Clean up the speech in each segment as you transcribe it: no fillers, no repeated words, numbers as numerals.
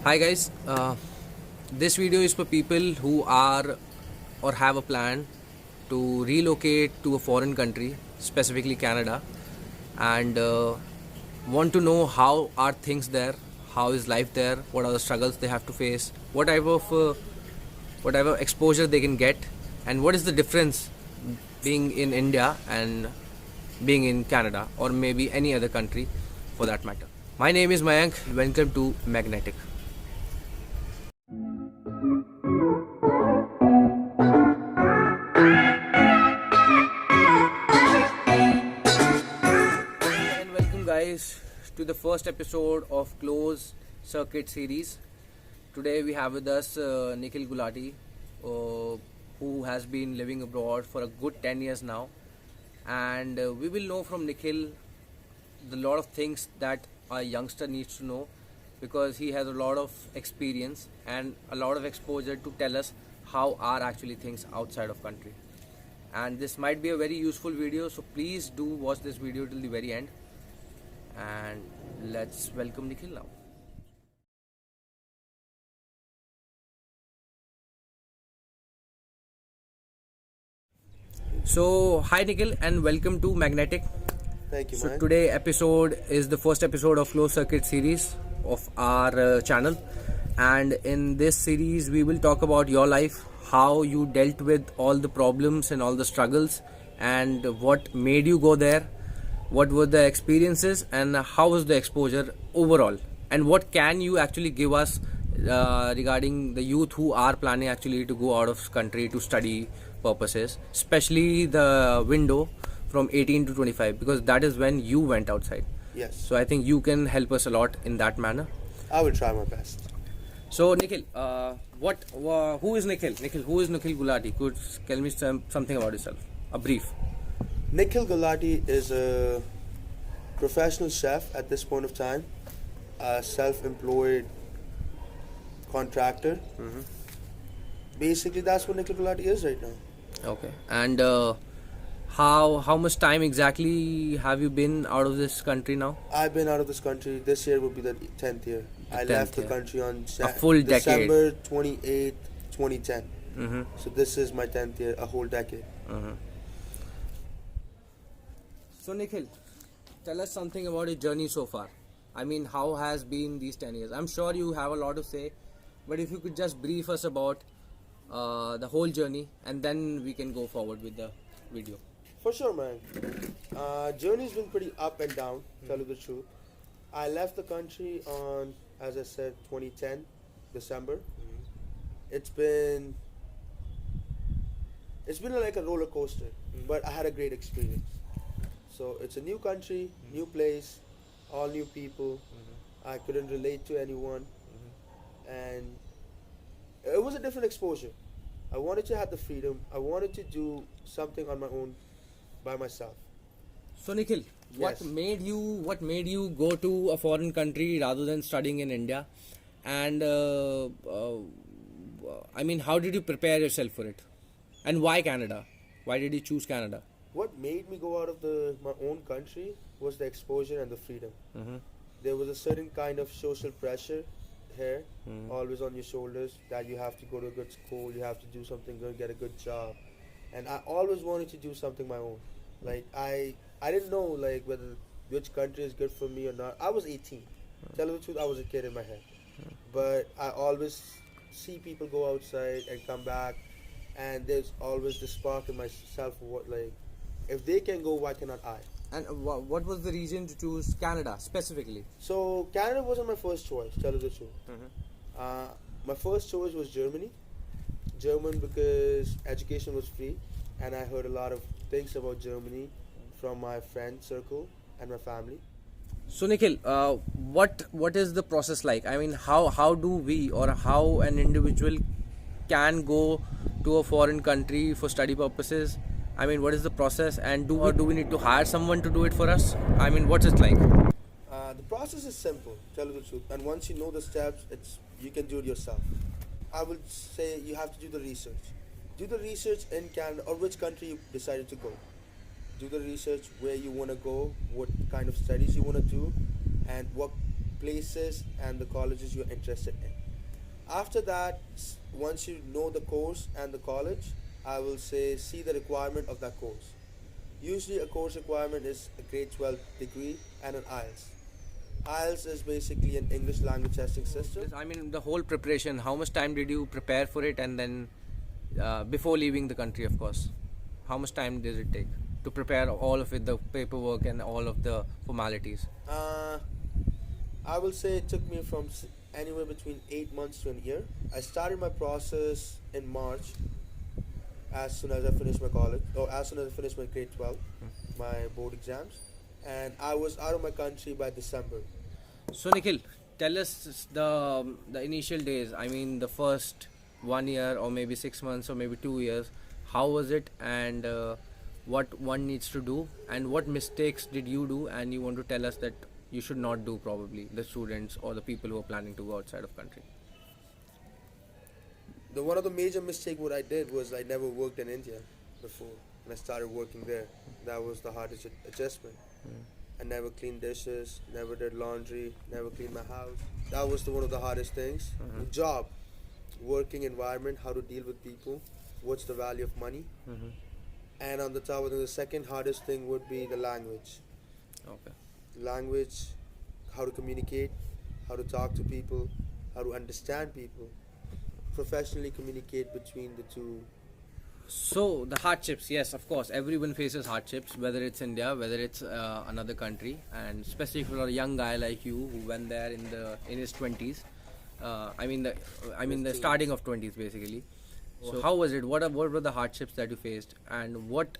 Hi guys, this video is for people who are or have a plan to relocate to a foreign country, specifically Canada, and want to know how are things there, how is life there, what are the struggles they have to face, what type of whatever exposure they can get, and what is the difference being in India and being in Canada or maybe any other country for that matter. My name is Mayank. Welcome to Magnetic. And welcome, guys, to the first episode of Close Circuit series. Today we have with us Nikhil Gulati, who has been living abroad for a good 10 years now, and we will know from Nikhil the lot of things that a youngster needs to know, because he has a lot of experience and a lot of exposure to tell us how are actually things outside of country. And this might be a very useful video, so please do watch this video till the very end, and let's welcome Nikhil now. So hi Nikhil and welcome to Magnetic. Thank you, So man. today episode is the first episode of Closed Circuit series of our channel, and in this series we will talk about your life, how you dealt with all the problems and all the struggles, and what made you go there, what were the experiences, and how was the exposure overall, and what can you actually give us regarding the youth who are planning actually to go out of country to study purposes, especially the window from 18 to 25, because that is when you went outside. Yes, So I think you can help us a lot in that manner. I will try my best. So Nikhil, who is Nikhil? Nikhil, who is Nikhil Gulati? Could tell me something about yourself, a brief. Nikhil Gulati is a professional chef at this point of time, a self-employed contractor. Basically, that's what Nikhil Gulati is right now. Okay. And how much time exactly have you been out of this country now? I've been out of this country. This year will be the 10th year. I 10th left the year. country on A full decade. December 28th, 2010. Mm-hmm. So this is my 10th year, a whole decade. Mm-hmm. So Nikhil, tell us something about your journey so far. I mean, how has been these 10 years? I'm sure you have a lot to say, but if you could just brief us about the whole journey, and then we can go forward with the video. For sure, man. Journey's been pretty up and down, tell you the truth. I left the country on, as I said, 2010, December. It's been like a roller coaster, but I had a great experience. So it's a new country, new place, all new people. I couldn't relate to anyone, and it was a different exposure. I wanted to have the freedom. I wanted to do something on my own, by myself. So Nikhil, Yes. what made you go to a foreign country rather than studying in India? And I mean, how did you prepare yourself for it? And why Canada? Why did you choose Canada? What made me go out of my own country was the exposure and the freedom. Mm-hmm. There was a certain kind of social pressure here, Mhm. always on your shoulders, that you have to go to a good school, you have to do something good, get a good job. And I always wanted to do something my own. Like I didn't know like whether which country is good for me or not. I was 18. Tell you the truth, I was a kid in my head. But I always see people go outside and come back, and there's always this spark in myself. What, like, if they can go, why cannot I? And what was the reason to choose Canada specifically? So Canada wasn't my first choice. Tell you the truth. Mm-hmm. My first choice was Germany. German because education was free, and I heard a lot of things about Germany from my friend circle and my family. So Nikhil, what is the process like? I mean, how do we, or how an individual can go to a foreign country for study purposes? I mean, what is the process, and do we need to hire someone to do it for us? I mean, what's it like? The process is simple. Tell you the truth, and once you know the steps, you can do it yourself. I would say you have to do the research. Do the research in Canada or which country you decided to go. Do the research where you want to go, what kind of studies you want to do, and what places and the colleges you're interested in. After that, once you know the course and the college, I will say see the requirement of that course. Usually, a course requirement is a grade 12 degree and an IELTS. IELTS is basically an English language testing system. I mean, the whole preparation. How much time did you prepare for it, and then before leaving the country, of course, how much time does it take to prepare all of it, the paperwork and all of the formalities? Uh, I will say it took me from anywhere between 8 months to a year. I started my process in March as soon as I finished my college, or as soon as I finished my grade 12, my board exams, and I was out of my country by December. So Nikhil, tell us the initial days. I mean, the first 1 year, or maybe 6 months, or maybe 2 years. How was it, and what one needs to do, and what mistakes did you do, and you want to tell us that you should not do, probably the students or the people who are planning to go outside of country. The one of the major mistake what I did was I never worked in India before, and I started working there. That was the hardest adjustment. I never cleaned dishes, never did laundry, never cleaned my house. That was one of the hardest things. Job, working environment, how to deal with people, what's the value of money, and on the top of it, the second hardest thing would be the language. Okay. Language, how to communicate, how to talk to people, how to understand people, professionally communicate between the two. So the hardships, yes, of course, everyone faces hardships, whether it's India, whether it's another country, and especially for a young guy like you who went there in his 20s. The starting of 20s basically. So how was it? What were the hardships that you faced, and what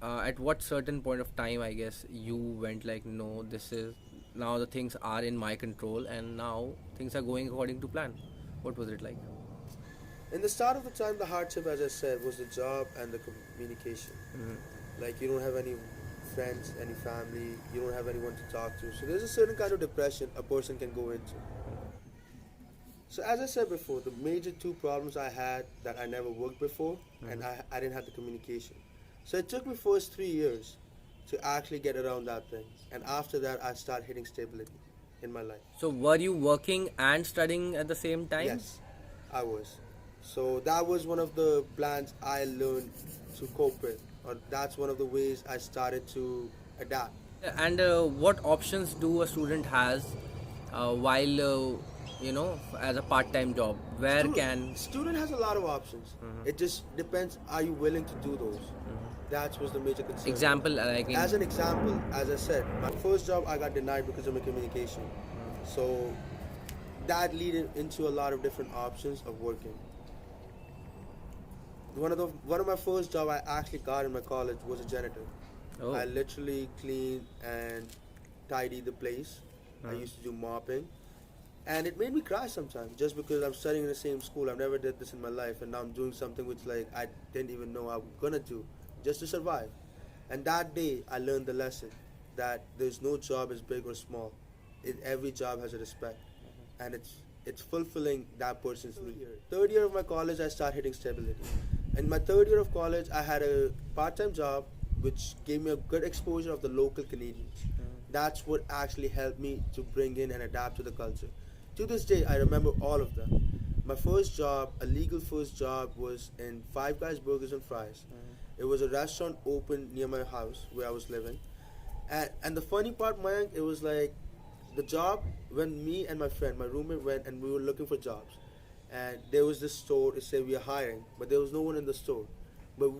at what certain point of time, I guess, you went like, no, this is now the things are in my control, and now things are going according to plan. What was it like? In the start of the time, the hardship, as I said, was the job and the communication. Like, you don't have any friends, any family, you don't have anyone to talk to. So there's a certain kind of depression a person can go into. So as I said before, the major two problems I had that I never worked before, and I didn't have the communication. So it took me first 3 years to actually get around that thing. And after that, I started hitting stability in my life. So were you working and studying at the same time? Yes, I was. So that was one of the plans I learned to cope with, or that's one of the ways I started to adapt. And what options do a student has while as a part-time job? Where Student has a lot of options. It just depends, are you willing to do those? That was the major concern. Example, As an example, as I said, my first job I got denied because of my communication. So that led into a lot of different options of working. One of my first job I actually got in my college was a janitor. Oh. I literally cleaned and tidied the place. I used to do mopping, and it made me cry sometimes just because I'm studying in the same school. I've never did this in my life, and now I'm doing something which I didn't even know I'm gonna do just to survive. And that day I learned the lesson that there's no job as big or small. Every job has a respect, and it's fulfilling that person's need. Third year of my college, I started hitting stability. In my third year of college, I had a part-time job which gave me a good exposure of the local Canadians. That's what actually helped me to bring in and adapt to the culture. To this day, I remember all of them. My first job, a legal first job, was in Five Guys Burgers and Fries. It was a restaurant open near my house where I was living. And the funny part, Mayank, it was like the job when me and my friend, my roommate, went and we were looking for jobs. And there was this store, it said we are hiring, but there was no one in the store. But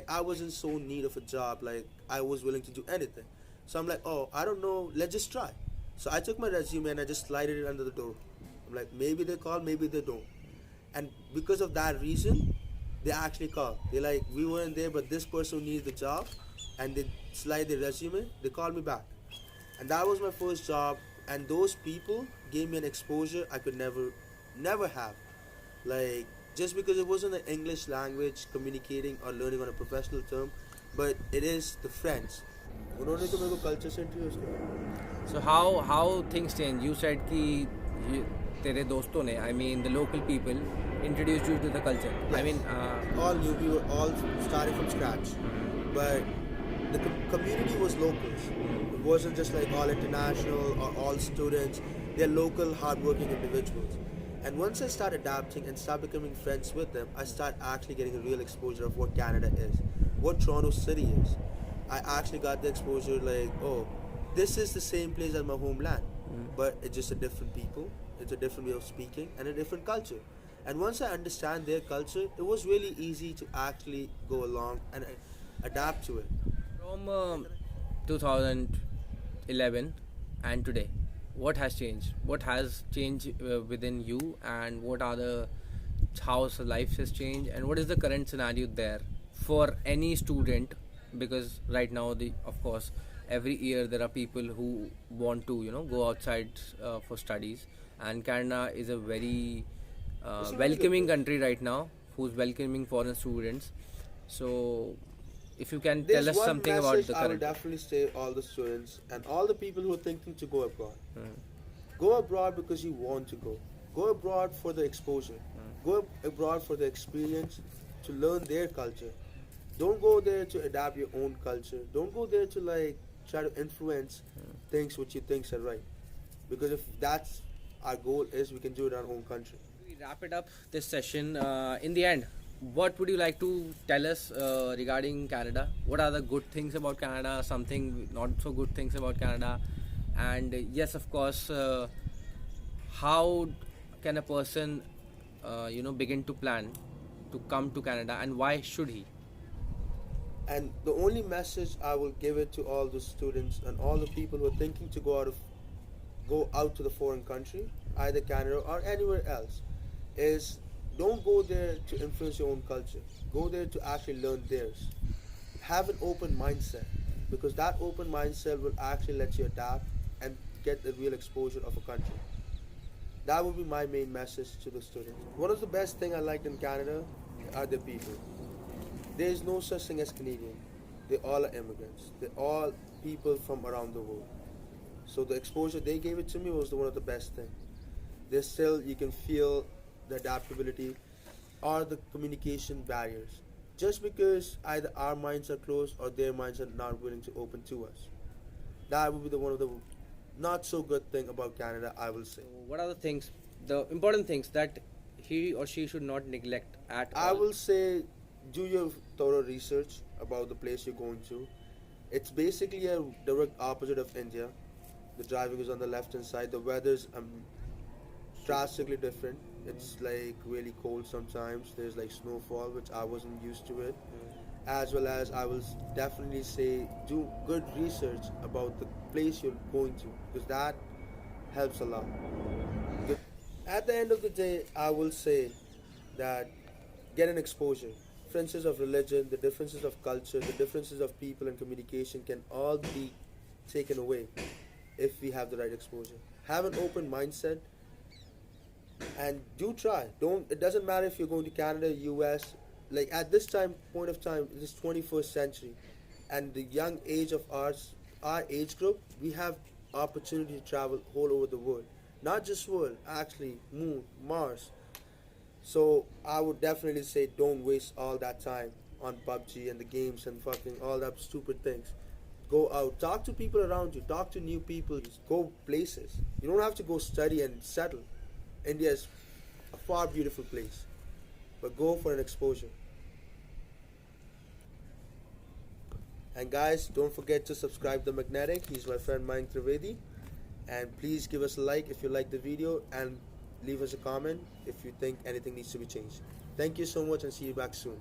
I was in so need of a job, like I was willing to do anything. So I'm like, oh, I don't know, let's just try. So I took my resume and I just slided it under the door. I'm like, maybe they call, maybe they don't. And because of that reason, they actually called. They're like, we weren't there, but this person needs the job. And they slide their resume, they called me back. And that was my first job. And those people gave me an exposure I could never have. Like, just because it wasn't an English language communicating or learning on a professional term, but it is the friends. उन्होंने तो मेरे को culture से introduce किया. So how things change? You said कि तेरे दोस्तों ने, I mean the local people, introduced you to the culture. Yes. I mean all new. We were all starting from scratch, but the community was locals. It wasn't just like all international or all students. They're local, hardworking individuals. And once I start adapting and start becoming friends with them, I start actually getting a real exposure of what Canada is, what Toronto City is. I actually got the exposure like, oh, this is the same place as my homeland, but it's just a different people, it's a different way of speaking, and a different culture. And once I understand their culture, it was really easy to actually go along and adapt to it. From 2011 and today, what has changed? What has changed within you, and what are the how's life has changed, and what is the current scenario there for any student? Because right now, the of course, every year there are people who want to go outside for studies, and Canada is a very It's a really good welcoming place. country right now, who's welcoming foreign students. So, if you can tell There's us one something about message the I will current. definitely say all the students and all the people who are thinking to go abroad. Mm, Go abroad because you want to go. Go abroad for the exposure. Go abroad for the experience to learn their culture. Don't go there to adapt your own culture. Don't go there to like try to influence things which you think are right. Because if that's our goal is we can do it in our own country. We wrap it up this session. In the end, what would you like to tell us regarding Canada? What are the good things about Canada? Something not so good things about Canada? And yes, of course, how can a person, begin to plan to come to Canada, and why should he? And the only message I will give it to all the students and all the people who are thinking to go out to the foreign country, either Canada or anywhere else, is don't go there to influence your own culture. Go there to actually learn theirs. Have an open mindset because that open mindset will actually let you adapt and get the real exposure of a country. That would be my main message to the students. One of the best thing I liked in Canada are the people. There is no such thing as Canadian. They all are immigrants. They're all people from around the world. So the exposure they gave it to me was one of the best thing. There's still you can feel the adaptability or the communication barriers. Just because either our minds are closed or their minds are not willing to open to us. That would be the one of the not so good thing about Canada, I will say. So, what are the things, the important things that he or she should not neglect at I all? will say do your thorough research about the place you're going to. It's basically a direct opposite of India. The driving is on the left hand side. The weather's drastically different. It's like really cold sometimes. There's like snowfall, which I wasn't used to it. As well as I will definitely say do good research about the place you're going to because that helps a lot. Good. At the end of the day, I will say that get an exposure. Differences of religion, the differences of culture, the differences of people and communication can all be taken away if we have the right exposure. Have an open mindset and do try. Don't it doesn't matter if you're going to Canada, US, like at this time point of time, this 21st century and the young age of our age group, we have opportunity to travel all over the world. Not just world, actually moon, Mars. So I would definitely say don't waste all that time on PUBG and the games and fucking all that stupid things. Go out, talk to people around you, talk to new people, go places. You don't have to go study and settle. India is a far beautiful place, but go for an exposure. And guys, don't forget to subscribe to Magnetic. He's my friend Mayank Trivedi. And please give us a like if you like the video and leave us a comment if you think anything needs to be changed. Thank you so much and see you back soon.